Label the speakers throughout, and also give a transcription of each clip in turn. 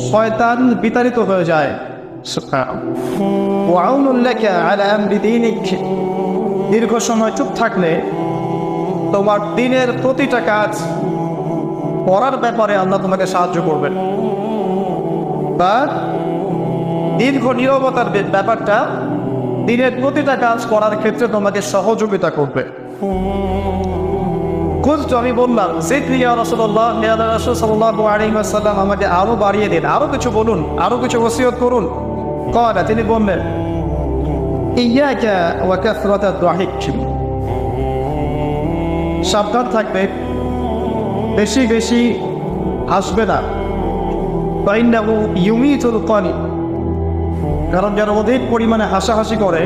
Speaker 1: শয়তান বিতাড়িত হয়ে যায়। দীর্ঘ সময় চুপ থাকলে তোমার দিনের প্রতিটা কাজ করার ব্যাপারে আল্লাহ তোমাকে সাহায্য করবেন। বা দীর্ঘ নীরবতার ব্যাপারটা দিনের প্রতিটা কাজ করার ক্ষেত্রে তোমাকে সহযোগিতা করবে। আমি বললাম আমাকে আরো বাড়িয়ে দিন, আরো কিছু বলুন, আরো কিছু ওসিয়ত করুন। তিনি বললেন সাবধান থাকবে, বেশি বেশি হাসবে না, কারণ যারা অধিক পরিমাণে হাসাহাসি করে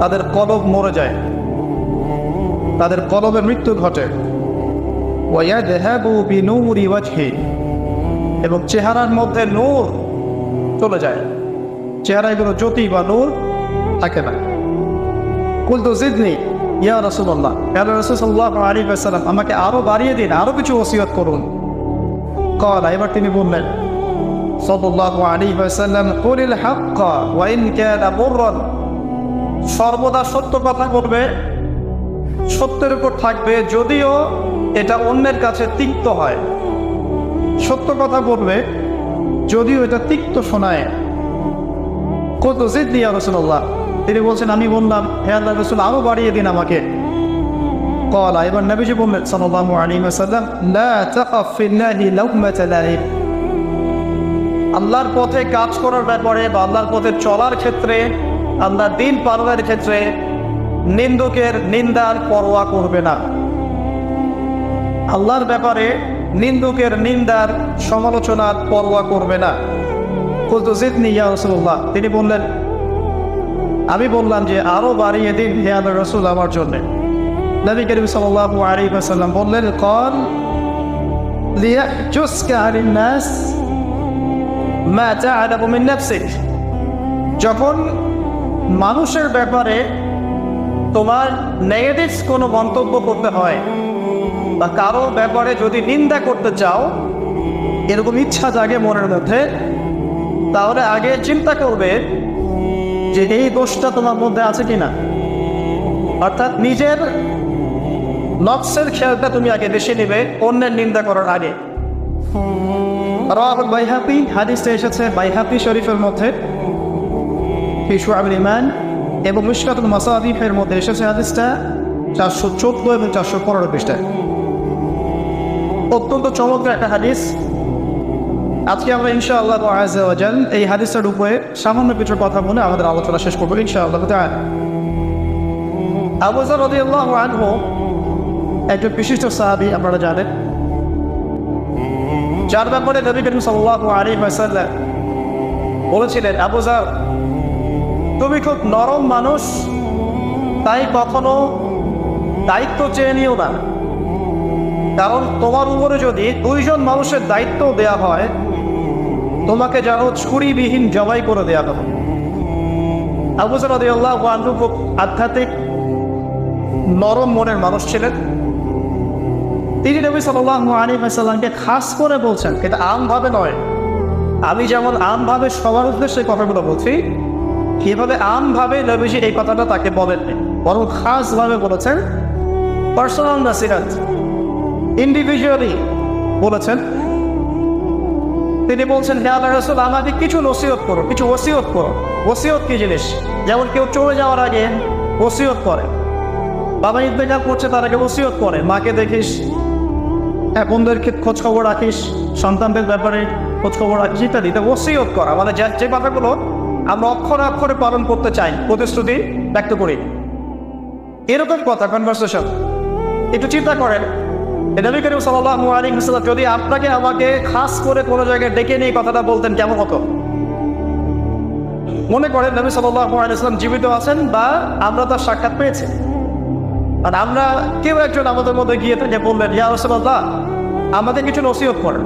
Speaker 1: তাদের কলব মরে যায়, তাদের কলবের মৃত্যু ঘটে। এবং চেহারার মধ্যে নূর চলে যায়, চেহারায় কোনো জ্যোতি বা নূর থাকে না। কুলতু জিদনি ইয়া রাসূলুল্লাহ, ইয়া রাসূল সাল্লাল্লাহু আলাইহি ওয়াসাল্লাম আমাকে আরো বাড়িয়ে দিন, আরো কিছু ওসিয়ত করুন। এবার তিনি বললেন সাল্লাল্লাহু আলাইহি ওয়াসাল্লাম কুলিল হাক্কা ওয়া ইন কানা মুররান, সর্বদা সত্য কথা বলবে, সত্যের উপর থাকবে যদিও এটা অন্যের কাছে তিক্ত হয়। সত্য কথা বলবে যদিও এটা তিক্ত শোনায়। কত জিদনি ইয়া রাসূলুল্লাহ, তিনি বলছেন আমি বললাম হে আল্লাহর রাসূল আরো বাড়িয়ে দিন আমাকে। এবার নবীজি বললেন সাল্লাল্লাহু আলাইহি ওয়াসাল্লাম লা তাকাফ ফিল্লাহি লাউমাতা লাইম, আল্লাহর পথে কাজ করার ব্যাপারে বা আল্লাহর পথে চলার ক্ষেত্রে, আল্লাহর দ্বীন পালনের ক্ষেত্রে নিন্দুকের নিন্দার পরোয়া করবে না। আল্লাহর ব্যাপারে নিন্দুকের নিন্দার সমালোচনার পরোয়া করবে না। কুলতু জিদনি ইয়া রাসূলুল্লাহ, তিনি বললেন আমি বললাম যে আরো বাড়িয়ে দিন হে আল্লাহর রাসূল আমার জন্য। নবী করিম সাল্লাল্লাহু আলাইহি ওয়াসাল্লাম বললেন ক্বাল লিয়াজুসকা আলিন নাস মা তা'লামু মিন নাফসিক, যখন মানুষের ব্যাপারে তোমার নেগেটিভ কোনো মন্তব্য করতে হয় বা কারো ব্যাপারে যদি নিন্দা করতে চাও, এরকম ইচ্ছা জাগে মনের মধ্যে, তাহলে আগে চিন্তা করবে যে এই দোষটা তোমার মধ্যে আছে কিনা। অর্থাৎ নিজের নফসের খেয়ালটা তুমি আগে বেশি নেবে অন্যের নিন্দা করার আগে। রাওয়াহুল বাইহাকি, হাদিসটা এসেছে বাইহাকি শরীফের মধ্যে ফি শুআবুল ঈমান, এবং মিশকাতুল মাসাবিহের মধ্যে এসেছে হাদিসটা 414 এবং 415 পৃষ্ঠায়। অত্যন্ত চমৎকার একটা হাদিস। আজকে আমরা ইনশাআল্লাহ আযজা ওয়া জাল এই হাদিসটার উপরে সামান্য কিছু কথা বলে আমাদের আলোচনা শেষ করবো ইনশাআল্লাহ তাআলা। আবু যর রাদিয়াল্লাহু আনহু একজন বিশিষ্ট সাহাবী, আপনারা জানেন, যার ব্যাপারে নবী করিম সাল্লাল্লাহু আলাইহি ওয়াসাল্লাম বলেছিলেন আবু যর তুমি খুব নরম মানুষ, তাই কখনো দায়িত্ব চেয়ে নিও না, কারণ তোমার উপরে যদি 2 জন মানুষের দায়িত্ব দেয়া হয় তোমাকে যেন ছুরিবিহীন জবাই করে দেয়া হবে। আবু যর রাদিয়াল্লাহু আনহু খুব আধ্যাত্মিক নরম মনের মানুষ ছিলেন। তিনি নবী সাল্লাল্লাহু আলাইহি ওয়াসাল্লামকে খাস করে বলছেন, এটা আমভাবে নয়, আমি যেমন আমভাবে সবার উদ্দেশ্যে কথাগুলো বলছি কিভাবে আমভাবে নবীজি এই কথাটা তাকে বলেননি, বরং খাসভাবে বলেছেন, পার্সোনাল নাসিহাত, ইন্ডিভিজুয়ালি বলেছেন। তিনি বলছেন হে আল্লাহর রাসূল আমাকে কিছু নসিহত করো, কিছু ওসিয়ত করো। ওসিয়ত কি জিনিস? যেমন কেউ চলে যাওয়ার আগে ওসিয়ত করে, বাবা ইন্তেকাল করছে তার আগে ওসিয়ত করে, মাকে দেখিস, বোনদেরকে খোঁজ খবর রাখিস, সন্তানদের ব্যাপারে খোঁজ খবর রাখিস ইত্যাদি। ওসিয়ত করা মানে যে কথাগুলো আমরা অক্ষরে অক্ষরে পালন করতে চাই, প্রতিশ্রুতি ব্যক্ত করি, এরকম কথা কনভারসেশন। একটু চিন্তা করেন, নবী করিম সাল্লাল্লাহু আলাইহি ওয়াসাল্লাম যদি আপনাকে আমাকে খাস করে কোনো জায়গায় ডেকে নিয়ে কথাটা বলতেন কেমন হতো? মনে করেন নবী সাল্লাল্লাহু আলাইহি ওয়াসাল্লাম জীবিত আছেন বা আমরা তার সাক্ষাৎ পেয়েছি, আর আমরা কেউ একজন আমাদের মধ্যে গিয়ে থেকে বললেন ইয়া রাসূলুল্লাহ আমাদের কিছু নসিহত করেন,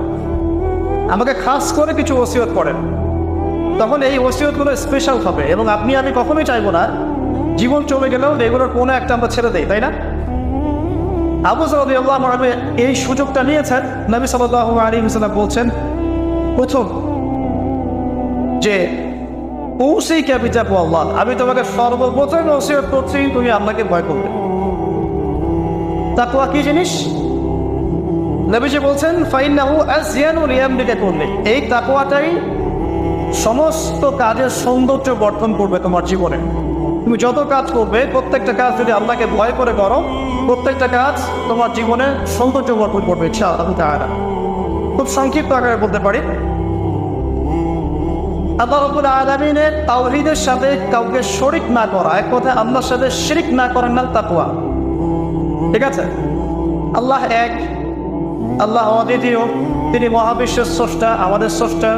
Speaker 1: আমাকে খাস করে কিছু ওসিয়ত করেন, তখন এই ওসিয়তগুলো স্পেশাল হবে এবং আপনি আমি কখনোই চাইবো না জীবন চলে গেলেও এগুলোর কোনো একটা আমরা ছেড়ে দেই, তাই না? আবু যর রাদিয়াল্লাহু আনহু এই সুযোগটা নিয়েছেন। নবী সাল্লাল্লাহু আলাইহি ওয়াসাল্লাম বলছেন প্রথম যে ওসি ক্যাপিটাল আল্লাহ, আমি তোমাকে সর্বপ্রথম নসিহত করছি তুমি আল্লাহকে ভয় করবে। তাকওয়া কি জিনিস? নবীজি বলছেন ফাইন্নাহু আযয়ানু লিয়ামলিকা করলে, এই তাকওয়াটাই সমস্ত কাজের সৌন্দর্য বর্ধন করবে তোমার জীবনে। তুমি যত কাজ করবে প্রত্যেকটা কাজ যদি আল্লাহকে ভয় করে করো, প্রত্যেকটা কাজ তোমার জীবনে সৌন্দর্য বর্ধন করবে ইনশাআল্লাহ তাআলা। খুব সংক্ষিপ্ত আকারে বলতে পারি, আল্লাহ রাব্বুল আলামিনের তাওহীদের সাথে কাউকে শরীক না করা, এক কথায় আল্লাহর সাথে শিরক না করার নাম তাকওয়া। ঠিক আছে? আল্লাহ এক, আল্লাহ অদ্বিতীয়, তিনি মহাবিশ্বের স্রষ্টা, আমাদের স্রষ্টা,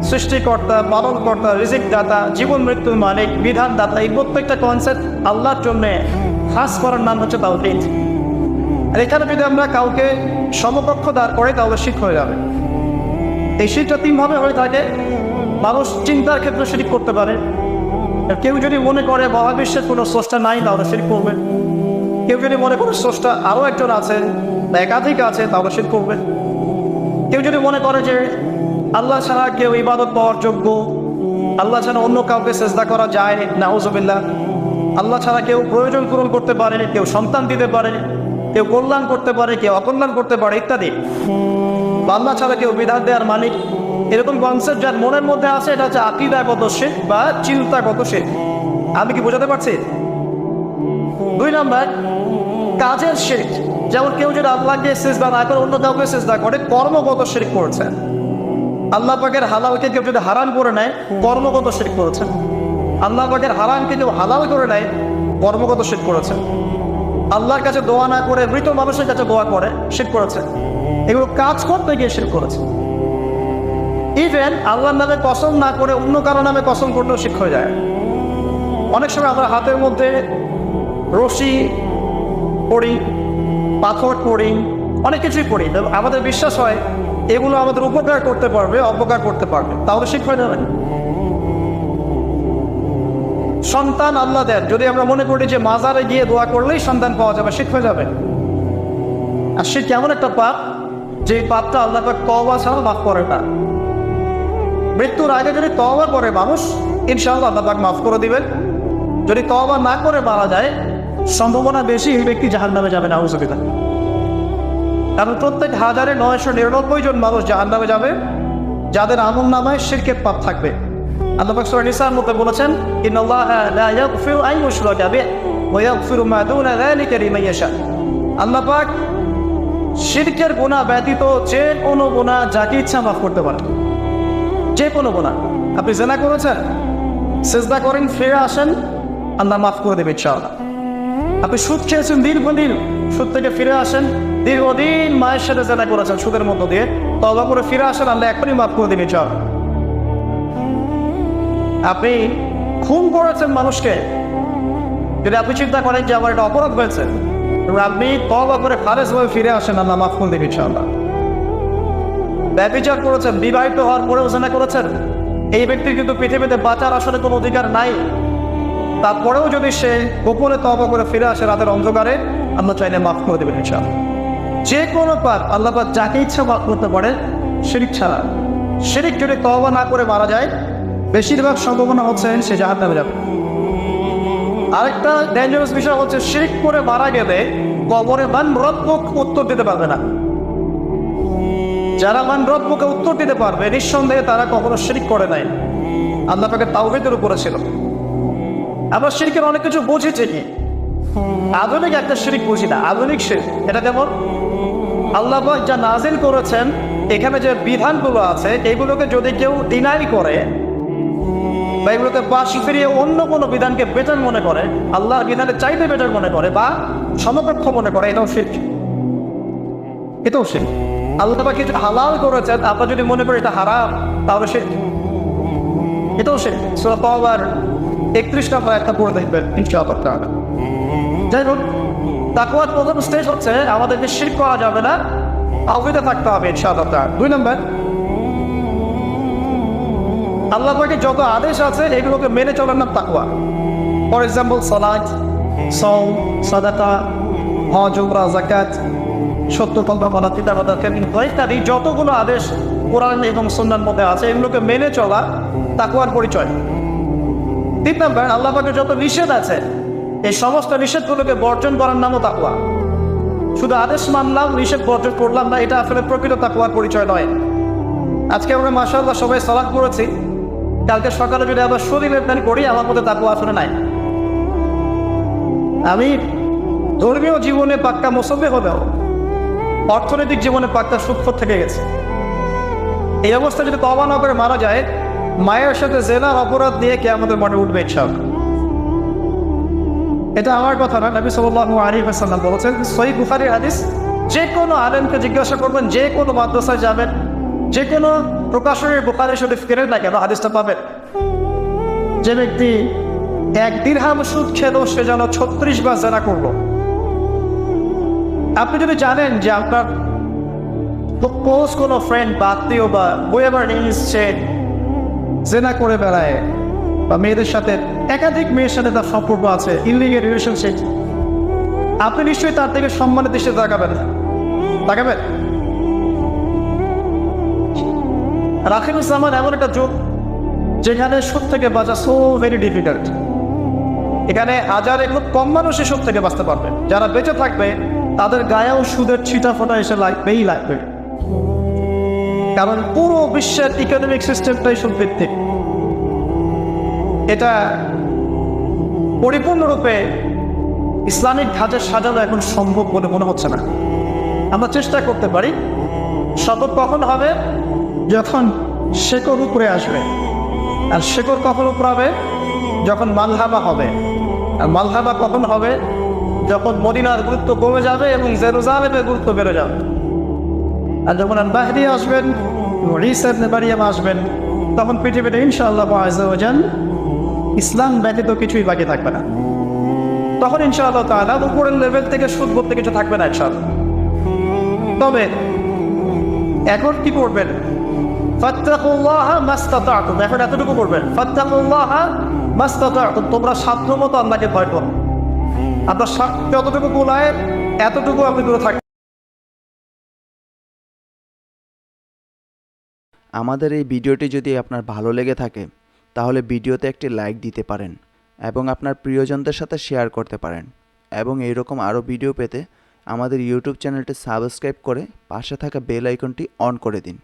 Speaker 1: সৃষ্টিকর্তা, পালনকর্তা, রিজিক দাতা, জীবন মৃত্যুর মালিক, বিধান দাতা। এই প্রত্যেকটা কনসেপ্ট আল্লাহর জন্য খাস করার নাম হচ্ছে তাওহীদ। আর এখানে যদি আমরা কাউকে সমকক্ষ দাঁড় করে তাহলে শিরক হয়ে যাবে। এই শিরকটা তিনভাবে হয়ে থাকে। মানুষ চিন্তার ক্ষেত্রে শিরক করতে পারে। কেউ যদি মনে করে মহাবিশ্বের কোনো স্রষ্টা নাই তাহলে শিরক করবে। কেউ যদি মনে করে স্রষ্টা আরও একজন আছে বা একাধিক আছে তাহলে শিরক করবে। কেউ যদি মনে করে যে আল্লাহ ছাড়া কেউ ইবাদত পাওয়ার যোগ্য, আল্লাহ ছাড়া অন্য কাউকে সেজদা করা যায়, নাউজুবিল্লাহ, আল্লাহ ছাড়া কেউ প্রয়োজন পূরণ করতে পারে, কেউ সন্তান দিতে পারে, কেউ কল্যাণ করতে পারে, কেউ অকল্যাণ করতে পারে ইত্যাদি, বা আল্লাহ ছাড়া কেউ বিধান দেওয়ার মালিক, এরকম কনসেপ্ট যার মনের মধ্যে আছে এটা হচ্ছে আকীদাগত শিরক বা চিন্তাগত শিরক। আমি কি বোঝাতে পারছি? 2 নাম্বার কাজের শিরক, যেমন কেউ যদি আল্লাহকে সিজদা না করে অন্য কাউকে সিজদা করে, কর্মগত শিরক করেছে। আল্লাহ পাকের হালালকে কেউ যদি হারাম করে নেয়, কর্মগত শিরক করেছে। আল্লাহ পাকের হারামকে কেউ হালাল করে নেয়, কর্মগত শিরক করেছে। আল্লাহর কাছে দোয়া না করে মৃত মানুষের কাছে দোয়া করে, শিরক করেছে। এগুলো কাজ করতে গিয়ে শিরক করেছে। ইভেন আল্লাহর নামে কসম না করে অন্য কারো নামে কসম করলেও শিরক হয়ে যায়। অনেক সময় আমরা হাতের মধ্যে রশি পড়ি, পাথর পড়ি, অনেক কিছুই পড়ি, আমাদের বিশ্বাস হয় এগুলো আমাদের উপকার করতে পারবে, অপকার করতে পারবে, তাহলে শিরক হয়ে যাবে। সন্তান আল্লাহ দেন, যদি আমরা মনে করি যে মাজারে গিয়ে দোয়া করলেই সন্তান পাওয়া যাবে, শিরক হয়ে যাবে। আর শিরক কেমন একটা পাপ, যে পাপটা আল্লাহ পাক তওবা ছাড়া মাফ করে না। মৃত্যুর আগে যদি তওবা করে মানুষ, ইনশাআল্লাহ আল্লাহ পাক মাফ করে দিবেন। যদি তওবা না করে মারা যায়, সম্ভাবনা বেশি এই ব্যক্তি জাহান্নামে যাবে, নাউজুবিল্লাহ। কারণ প্রত্যেক 1999 জন মানুষ জাহান্নামে যাবে যাদের আমলনামায় শিরকের পাপ থাকবে। আল্লাহ পাক সূরা নিসার মধ্যে বলেছেন, ইন্নাল্লাহা লা ইয়াগফিরু আন ইউশরাকা বিহি ওয়া ইয়াগফিরু মা দুনা যালিকা লিমান ইয়াশা। আল্লাহ পাক শিরকের গুনাহ ব্যতীত যে কোনো গুনাহ যাকে ইচ্ছা মাফ করতে পারেন, যে কোনো গুনাহ। আপনি জিনা করেছেন, সিজদা করেন, ফিরে আসেন, আল্লাহ মাফ করে দেবে ইনশাআল্লাহ। আপনি সুদ খেয়েছেন দীর্ঘদিন, সুদ থেকে ফিরে আসেন, দীর্ঘদিন মায়ের সাথে জিনা করেছেন সুদের মধ্য দিয়ে, তওবা করে ফিরে আসেন, আল্লাহ এখনই মাফ করে দেবে ইনশাআল্লাহ। আপনি খুন করেছেন মানুষকে, যদি আপনি চিন্তা করেন যে আমার এটা অপরাধ হয়েছে, আপনি তওবা করে খালেস হয়ে ফিরে আসেন, আল্লাহ মাফ করে দেবে ইনশাআল্লাহ। ব্যভিচার করেছেন, বিবাহিত হওয়ার পরেও জিনা করেছেন, এই ব্যক্তির কিন্তু পৃথিবীতে বাঁচার আসলে কোনো অধিকার নাই। তারপরেও যদি সে গোপনে তওবা করে ফিরে আসে রাতের অন্ধকারে, আল্লাহ চাইলে মাফ করে দেবেন ইনশাআল্লাহ। যে কোনো পাপ আল্লাহ পাক যাকে ইচ্ছা মাফ করতে পারে, শিরক ছাড়া। শিরক যদি তওবা না করে মারা যায়, বেশিরভাগ সম্ভাবনা হচ্ছে সে জাহান্নামে যাবে। আরেকটা ডেঞ্জারাস বিষয় হচ্ছে, শিরক করে মারা গেলে কবরে মান রব্বুক উত্তর দিতে পারবে না। যারা মান রব্বুকে উত্তর দিতে পারবে, নিঃসন্দেহে তারা কখনো শিরক করে নাই, আল্লাহ পাকের তাওহীদের উপরে ছিল। আমরা শিরকের অনেক কিছু বুঝি ঠিকই, আধুনিক একটা শিরক বুঝি না, আধুনিক শিরক। এটা যেমন আল্লাহ পাক যা নাজিল করেছেন, এখানে যে বিধানগুলো আছে এগুলোকে যদি কেউ ডিনাই করে বা এগুলোকে পাশ ফিরিয়ে অন্য কোনো বিধানকে বেটার মনে করে, আল্লাহর বিধানের চাইতে বেটার মনে করে বা সমকক্ষ মনে করে, এটাও শিরক। এটাও শিরক। আল্লাহ পাক কিছু হালাল করেছেন, আমরা যদি মনে করি এটা হারাম, তাহলে শিরক, এটাও শিরক। সূরা তাওবার 31 নম্বর একটা পড়ে দেখবেন ইনশাআল্লাহ তাআলা। যাই হোক, তাকওয়ার প্রথম স্টেজ হচ্ছে আমাদেরকে শিরক করা যাবে না, তাওহীদে থাকতে হবে ইনশাআল্লাহ তাআলা। 2 নম্বর, আল্লাহ পাকের যত আদেশ আছে এগুলোকে মেনে চলার নাম তাকওয়া। ফর এক্সাম্পল সালাত, সাওম, সাদাকা, হজ, উমরা, যাকাত, সত্য কথা বলা, পিতা মাতাকে ইত্যাদি যতগুলো আদেশ কোরআন এবং সুন্নাহর মধ্যে আছে, এগুলোকে মেনে চলা তাকওয়ার পরিচয়। 3 নাম্বার, আল্লাহ পাকের যত নিষেধ আছে এই সমস্ত নিষেধগুলোকে বর্জন করার নামও তাকওয়া। শুধু আদেশ মানলাম, নিষেধ বর্জন করলাম না, এটা আসলে প্রকৃত তাকওয়ার পরিচয় নয়। আজকে আমরা মাশাআল্লাহ সবাই সালাত করেছি, কালকে সকালে যদি আবার শরীরের প্ল্যান করি, আমার মধ্যে তাকওয়া আসলে নাই। আমি ধর্মীয় জীবনে পাক্কা মুসল্লি হলেও অর্থনৈতিক জীবনে পাক্কা সুৎখোর থেকে গেছে। এই অবস্থা যদি তওবা না করে মারা যায়, মায়ের সাথে জেনার অপরাধ নিয়ে কে আমাদের মনে উঠবে ইনশাআল্লাহ। এটা আমার কথা না, নবী সাল্লাল্লাহু আলাইহি ওয়াসাল্লাম বলেছেন, সহিহ বুখারীর হাদিস, যে কোনো আলেমকে জিজ্ঞাসা করবেন, যে কোনো মাদ্রাসায় যাবেন, যে কোনো প্রকাশনের বুখারী শরীফ কেনেন না কেন, হাদিসটা পাবেন। যে ব্যক্তি 1 দিরহাম সুদ খেলো, সে যেন 36 বার জেনা করলো। আপনি যদি জানেন যে আপনার ক্লোজ কোনো ফ্রেন্ড বা আত্মীয় বা বইয়েবার নিয়ে জেনা করে বেড়ায়, বা মেয়েদের সাথে একাধিক মেয়ের সাথে তার সম্পর্ক আছে, ইলিগাল রিলেশনশিপ, আপনি নিশ্চয়ই তার থেকে সম্মানের দৃষ্টিতে তাকাবেন। রাখিবুজ্জামান এমন একটা যুগ যেখানে সুদ থেকে বাঁচা সো ভেরি ডিফিকাল্ট। এখানে হাজারে খুব কম মানুষই সুদ থেকে বাঁচতে পারবে। যারা বেঁচে থাকবে তাদের গায়েও সুদের ছিটা ফোটা এসে লাগবে, কারণ পুরো বিশ্বের ইকোনমিক সিস্টেমটাই সুদ ভিত্তিক। এটা পরিপূর্ণরূপে ইসলামিক ধাঁচে সাজানো এখন সম্ভব বলে মনে হচ্ছে না। আমরা চেষ্টা করতে পারি। সতর্ক কখন হবে? যখন শেকড় উপরে আসবে। আর শেকড় কখন উপরে হবে? যখন মালহাবা হবে। আর মালহাবা কখন হবে? যখন মদিনার গুরুত্ব কমে যাবে এবং জেরুজালেমের গুরুত্ব বেড়ে যাবে। আর যখন আল-মাহদি আসবেন, ঈসা ইবনে মারইয়াম আসবেন, তখন পৃথিবীতে ইনশাআল্লাহ আযজা ওয়া জাল ইসলাম ব্যতীত কিছুই বাকি থাকবে না। তখন ইনশাআল্লাহ তাআলা উপরের লেভেল থেকে সুদ বলতে কিছু থাকবে না ইনশাআল্লাহ। তবে এখন কি করবেন? ফাত্তাকুল্লাহা মাসতাতা'তুম। এখন এতটুকু করবেন, ফাত্তাকুল্লাহা মাসতাতা'তুম, তোমরা সাধ্যমতো আল্লাহকে ভয় করো। আপনার যতটুকু কুলায় এতটুকু আপনি দূরে থাকবেন।
Speaker 2: আমাদের এই ভিডিওটি যদি আপনার ভালো লেগে থাকে তাহলে ভিডিওতে একটি লাইক দিতে পারেন এবং আপনার প্রিয়জনদের সাথে শেয়ার করতে পারেন, এবং এইরকম আরও ভিডিও পেতে আমাদের ইউটিউব চ্যানেলটি সাবস্ক্রাইব করে পাশে থাকা বেল আইকনটি অন করে দিন।